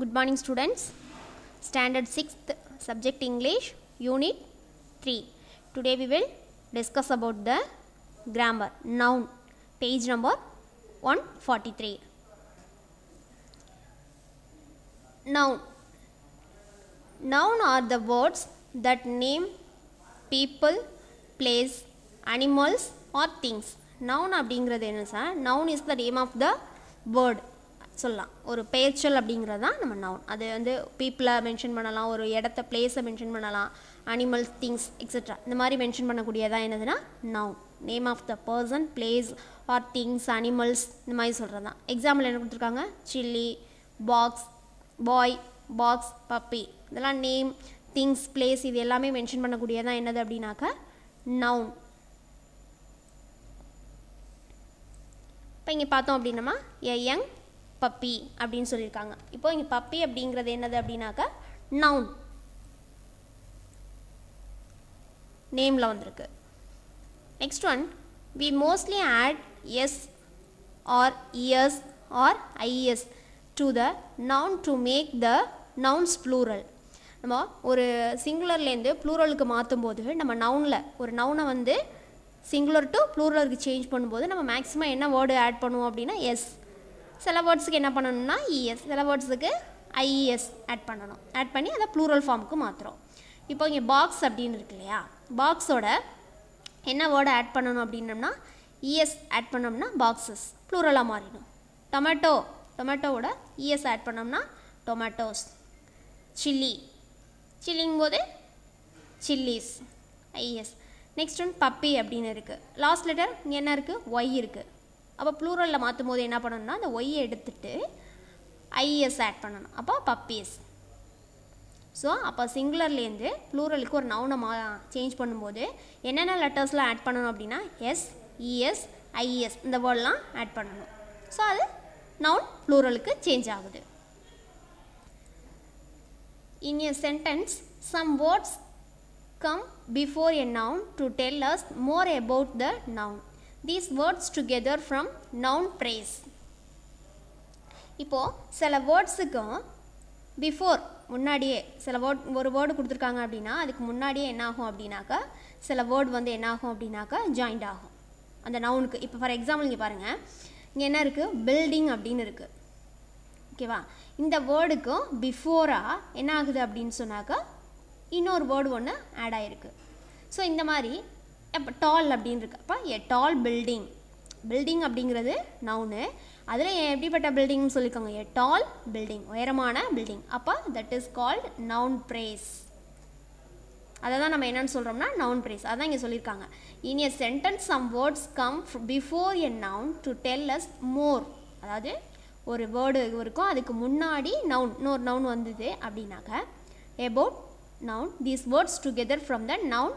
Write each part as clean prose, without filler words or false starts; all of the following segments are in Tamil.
Good morning students. Standard 6th subject English unit 3. Today we will discuss about the grammar noun page number 143. Noun are the words that name people, place, animals or things. Noun அப்படிங்கிறது என்ன sir? Noun is the name of the word. சொல்லலாம் ஒரு பெயர்ச்சொல் அப்படிங்கிறது தான் நம்ம நவுன். அது வந்து பீப்புளை மென்ஷன் பண்ணலாம், ஒரு இடத்த பிளேஸை மென்ஷன் பண்ணலாம், அனிமல்ஸ் திங்ஸ் எக்ஸெட்ரா இந்த மாதிரி மென்ஷன் பண்ணக்கூடியதான் என்னதுன்னா noun. Name of the person, place or things, animals இந்த மாதிரி சொல்கிறது தான். எக்ஸாம்பிள் என்ன கொடுத்துருக்காங்க? Chilli, box, boy, box, puppy இதெல்லாம் நேம், திங்ஸ், பிளேஸ் இது எல்லாமே மென்ஷன் பண்ணக்கூடியதான் என்னது அப்படின்னாக்கா நவுன். இப்போ இங்கே பார்த்தோம் அப்படின்னமா எ யங் பப்பி அப்படின்னு சொல்லியிருக்காங்க. இப்போ இங்கே பப்பி அப்படிங்கிறது என்னது அப்படின்னாக்கா நவுன், நேமில் வந்திருக்கு. Next one, we mostly add S or ES or IES to the noun to make the nouns plural. நம்ம ஒரு சிங்குலர்லேருந்து ப்ளூரலுக்கு மாற்றும் போது நம்ம நவுனில் ஒரு நவுனை வந்து சிங்குலர் டு ப்ளூரலுக்கு சேஞ்ச் பண்ணும்போது நம்ம மேக்ஸிமம் என்ன வேர்டு ஆட் பண்ணுவோம் அப்படின்னா எஸ். சில வேர்ட்ஸுக்கு என்ன பண்ணணும்னா இஎஸ், சில வேர்ட்ஸுக்கு ஐஇஎஸ் ஆட் பண்ணணும். ஆட் பண்ணி அதை ப்ளூரல் ஃபார்முக்கு மாற்றுறோம். இப்போ இங்கே பாக்ஸ் அப்படின்னு இருக்கு இல்லையா, பாக்ஸோட என்ன வேர்டை ஆட் பண்ணணும் அப்படின்னம்னா இஎஸ் ஆட் பண்ணோம்னா பாக்ஸஸ் ப்ளூரலாக மாறிடும். டொமேட்டோ, டொமேட்டோவோட இஎஸ் ஆட் பண்ணோம்னா டொமேட்டோஸ். சில்லி, சில்லிங்கும் போது chillies IS. Next one puppy அப்படின்னு இருக்குது. லாஸ்ட் லெட்டர் இங்கே என்ன இருக்குது? ஒய் இருக்குது. அப்போ ப்ளூரலில் மாற்றும் போது என்ன பண்ணணும்னா அந்த ஒய்யை எடுத்துட்டு ஐஎஸ் ஆட் பண்ணணும். அப்போ பப்பீஸ். ஸோ அப்போ சிங்குலர்லேருந்து ப்ளூரலுக்கு ஒரு நவுனை சேஞ்ச் பண்ணும்போது என்னென்ன லெட்டர்ஸ்லாம் ஆட் பண்ணணும் அப்படின்னா எஸ், இஎஸ், ஐஎஸ் இந்த வேர்டெலாம் ஆட் பண்ணணும். ஸோ அது நவுன் ப்ளூரலுக்கு சேஞ்ச் ஆகுது. In a sentence some words come before a noun to tell us more about the noun. These words together from noun phrase. இப்போ சில வேர்ட்ஸுக்கும் பிஃபோர் முன்னாடியே சில ஒரு வேர்டு கொடுத்துருக்காங்க அப்படின்னா அதுக்கு முன்னாடியே என்ன ஆகும் அப்படின்னாக்கா சில வேர்டு வந்து என்ன ஆகும் அப்படின்னாக்கா ஜாயிண்ட் ஆகும் அந்த நவுனுக்கு. இப்போ ஃபார் எக்ஸாம்பிள் இங்கே பாருங்கள், இங்கே என்ன இருக்குது? பில்டிங் அப்படின்னு இருக்குது. ஓகேவா? இந்த வேர்டுக்கும் பிஃபோராக என்ன ஆகுது அப்படின்னு சொன்னாக்கா இன்னொரு வேர்டு ஒன்று ஆட் ஆகிருக்கு. ஸோ இந்த மாதிரி இப்போ டால் அப்படின்னு இருக்கு. அப்போ எ டால் பில்டிங், பில்டிங் அப்படிங்கிறது நவுனு. அதில் எப்படிப்பட்ட பில்டிங்னு சொல்லியிருக்காங்க? எ டால் பில்டிங், உயரமான பில்டிங். அப்போ that is called noun phrase. அதை தான் நம்ம என்னென்னு சொல்கிறோம்னா நவுன் பிரேஸ். அதான் இங்கே சொல்லியிருக்காங்க. In a sentence some words come before a noun to tell us more. அதாவது ஒரு வேர்டு இருக்கும், அதுக்கு முன்னாடி நவுன் இன்னொரு நவுன் வந்தது அப்படின்னாக்க about noun, these words together from the noun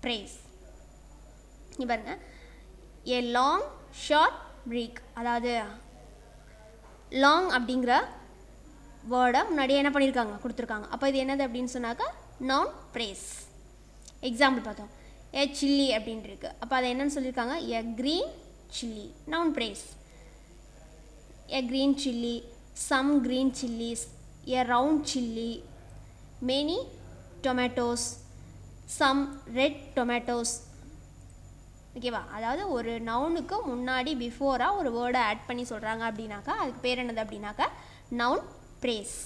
phrase. இங்க பாருங்க, a long short break. அதாவது long அப்படிங்கிற வேர்டை முன்னாடியே என்ன பண்ணியிருக்காங்க? கொடுத்துருக்காங்க. அப்போ இது என்னது அப்படின்னு சொன்னாக்கா noun phrase. எக்ஸாம்பிள் பார்த்தோம், a chilli அப்படின்னு இருக்கு. அப்போ அதை என்னன்னு சொல்லியிருக்காங்க? a green chilli, noun phrase. a green chilli, some green chillies, a round chilli, many tomatoes, some red tomatoes. ஓகேவா? அதாவது ஒரு நவுனுக்கு முன்னாடி பிஃபோராக ஒரு வேர்டை ஆட் பண்ணி சொல்கிறாங்க அப்படின்னாக்கா அதுக்கு பேர் என்னது அப்படின்னாக்கா noun brace.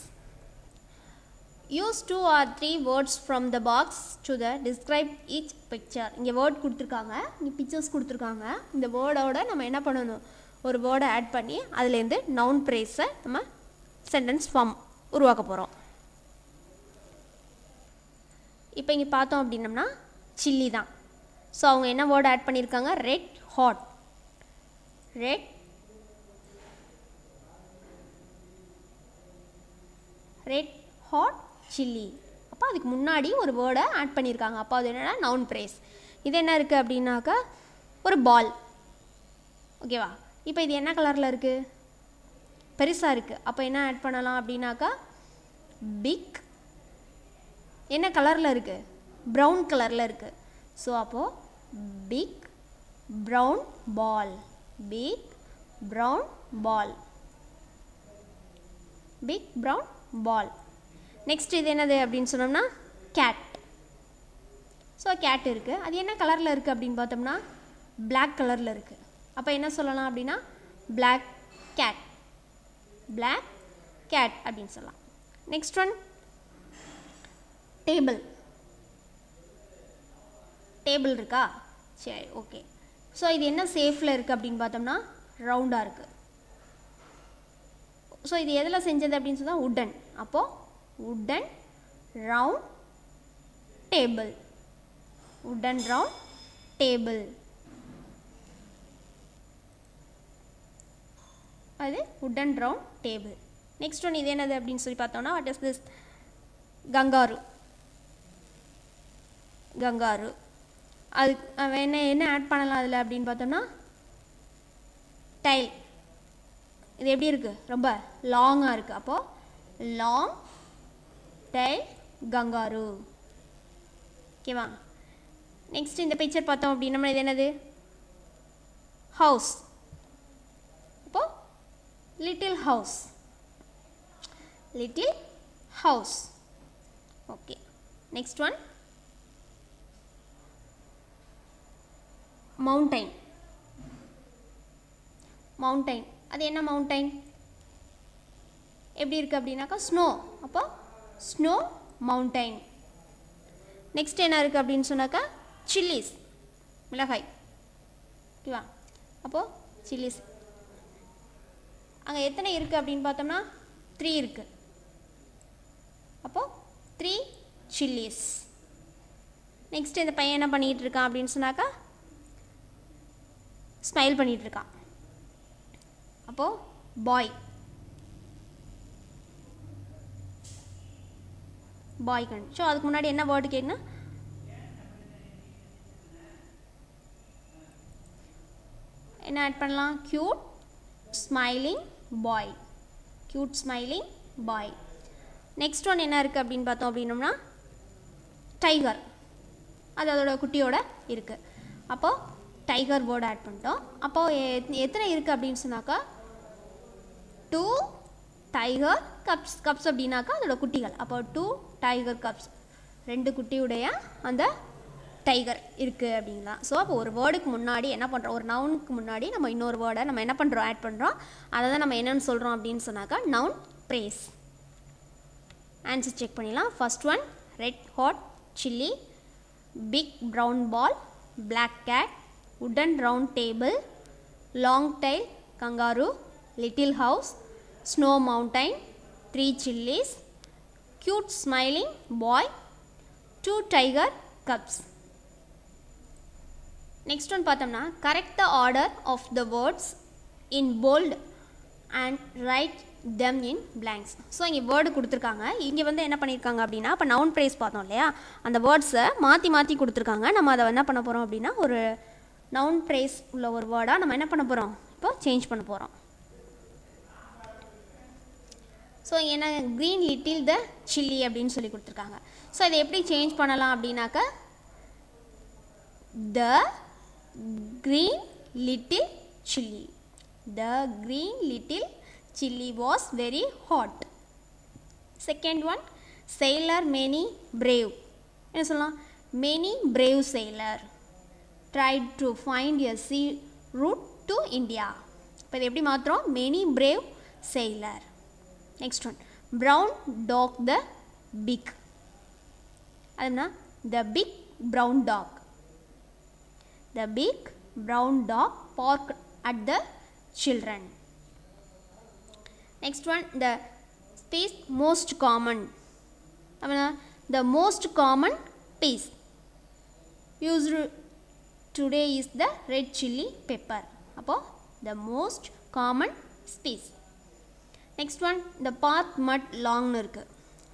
Use 2 or 3 words from the box to the describe each picture. இங்கே வேர்ட் கொடுத்துருக்காங்க, இங்கே பிக்சர்ஸ் கொடுத்துருக்காங்க. இந்த வேர்டோட நம்ம என்ன பண்ணணும்? ஒரு வேர்டை ஆட் பண்ணி அதுலேருந்து நவுன் பிரேஸை நம்ம சென்டென்ஸ் ஃபார்ம் உருவாக்க போகிறோம். இப்போ இங்கே பார்த்தோம் அப்படின்னம்னா சில்லி தான். ஸோ அவங்க என்ன வேர்டு ஆட் பண்ணியிருக்காங்க? Red hot, red red hot chilli. அப்போ அதுக்கு முன்னாடி ஒரு வேர்டை ஆட் பண்ணியிருக்காங்க. அப்போ அது என்னென்னா நவுன் பிரேஸ். இது என்ன இருக்குது அப்படின்னாக்கா ஒரு பால். ஓகேவா? இப்போ இது என்ன கலரில் இருக்குது? பெருசாக இருக்குது. அப்போ என்ன ஆட் பண்ணலாம் அப்படின்னாக்கா பிக். என்ன கலரில் இருக்குது? ப்ரௌன் கலரில் இருக்குது. ஸோ அப்போது பிக் ப்ரௌன் பால், பிக் ப்ரௌன் பால், பிக் ப்ரௌன் ball. Next இது என்னது அப்படின்னு சொன்னோம்னா cat. ஸோ cat இருக்குது. அது என்ன கலரில் இருக்குது அப்படின்னு பார்த்தோம்னா black கலரில் இருக்குது. அப்போ என்ன சொல்லலாம் அப்படின்னா black cat. black cat அப்படின்னு சொல்லலாம். Next one table. டேபிள் இருக்கா? சரி, ஓகே. ஸோ இது என்ன ஷேப்பில் இருக்குது அப்படின்னு பார்த்தோம்னா ரவுண்டாக இருக்குது. ஸோ இது எதில் செஞ்சது அப்படின்னு சொன்னால் உட்டன். அப்போது wooden round table. Wooden round table. அது wooden round table. Next one இது என்னது அப்படின்னு சொல்லி பார்த்தோம்னா what is this? Kangaroo. Kangaroo. அது என்ன ஆட் பண்ணலாம் அதில் அப்படின்னு பார்த்தோம்னா டைல். இது எப்படி இருக்குது? ரொம்ப லாங்காக இருக்குது. அப்போது லாங் டைல் கங்காரு. ஓகேவா? நெக்ஸ்ட் இந்த பிக்சர் பார்த்தோம் அப்படின்னா இது என்னது? ஹவுஸ். அப்போது little house. Little house. Okay. Next one mountain. Mountain. அது என்ன மவுண்டைன்? எப்படி இருக்குது அப்படின்னாக்கா ஸ்னோ. அப்போ ஸ்னோ மவுண்டைன். நெக்ஸ்ட் என்ன இருக்குது அப்படின்னு சொன்னாக்கா சில்லிஸ். மிளகாய். ஓகேவா? அப்போது சில்லிஸ். அங்கே எத்தனை இருக்குது அப்படின்னு பார்த்தோம்னா 3 இருக்குது. அப்போது 3 சில்லிஸ். நெக்ஸ்ட் இந்த பையன் என்ன பண்ணிகிட்டு இருக்கான் அப்படின்னு சொன்னாக்கா ஸ்மைல் பண்ணிகிட்டு இருக்கான். அப்போது பாய். பாய் கண். ஸோ அதுக்கு முன்னாடி என்ன வேர்டு கேட்குன்னா என்ன ஆட் பண்ணலாம்? க்யூட் ஸ்மைலிங் பாய். க்யூட் ஸ்மைலிங் பாய். நெக்ஸ்ட் ஒன் என்ன இருக்குது அப்படின்னு பார்த்தோம் அப்படின்னோம்னா டைகர். அது அதோட குட்டியோட இருக்குது. அப்போது டைகர் வேர்டு ஆட் பண்ணிட்டோம். அப்போது எத்தனை இருக்குது அப்படின்னு சொன்னாக்கா 2 டைகர் கப்ஸ். கப்ஸ் அப்படின்னாக்கா அதோட குட்டிகள். அப்போ 2 டைகர் கப்ஸ். 2 குட்டியுடைய அந்த டைகர் இருக்குது அப்படிங்களா. ஸோ அப்போ ஒரு வேர்டுக்கு முன்னாடி என்ன பண்ணுறோம்? ஒரு நவுனுக்கு முன்னாடி நம்ம இன்னொரு வேர்டை நம்ம என்ன பண்ணுறோம்? ஆட் பண்ணுறோம். அதை தான் நம்ம என்னென்னு சொல்கிறோம் அப்படின்னு சொன்னாக்கா நவுன் ப்ரேஸ். ஆன்சர் செக் பண்ணிடலாம். First one red hot chilli, big brown ball, black cat, wooden round table, long tail kangaroo, little house, snow mountain, 3 chillies, cute smiling boy, 2 tiger cubs. Next one பார்த்தோம்னா correct the order of the words in bold and write them in blanks. So இங்கே வேர்டு கொடுத்துருக்காங்க. இங்கே வந்து என்ன பண்ணியிருக்காங்க அப்படின்னா இப்போ நவுன் ப்ரைஸ் பார்த்தோம் இல்லையா, அந்த வேர்ட்ஸை மாற்றி கொடுத்துருக்காங்க. நம்ம அதை என்ன பண்ண போகிறோம் அப்படின்னா ஒரு நவுன் ப்ரைஸ் உள்ள ஒரு வேர்டாக நம்ம என்ன பண்ண போகிறோம்? இப்போ சேஞ்ச் பண்ண போகிறோம். ஸோ என்ன க்ரீன் லிட்டில் த சில்லி அப்படின்னு சொல்லி கொடுத்துருக்காங்க. ஸோ இதை எப்படி சேஞ்ச் பண்ணலாம் அப்படின்னாக்கா த green little chilli. The green little chilli was very hot. Second one sailor many brave. என்ன சொல்லலாம்? many brave sailor tried to find a sea route to India. இப்போ இது எப்படி மாற்றுறோம்? many brave sailor. Next one brown dog the big. அதுனா the big brown dog. The big brown dog barked at the children. Next one the piece most common. The most common piece used today is the red chilli pepper. அப்போ the most common piece. Next one the path mud long இருக்கு.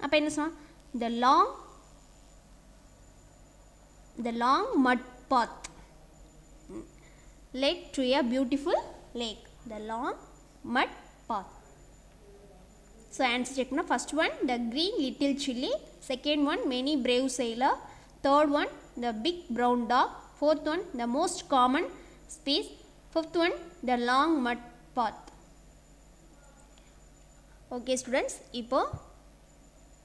அப்போ என்ன சொன்னா the long mud path led to a beautiful lake. The long mud path. So answer check na. First one the green little chilli, second one many brave sailor, third one the big brown dog, fourth one the most common piece, fifth one the long mud path. Okay students, இப்போ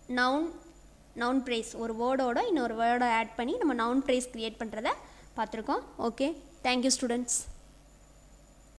noun phrase ஒரு வேர்டோட இன்னொரு வேர்டை ஆட் பண்ணி நம்ம noun phrase கிரியேட் பண்ணுறதை பார்த்துருக்கோம். Okay, thank you students.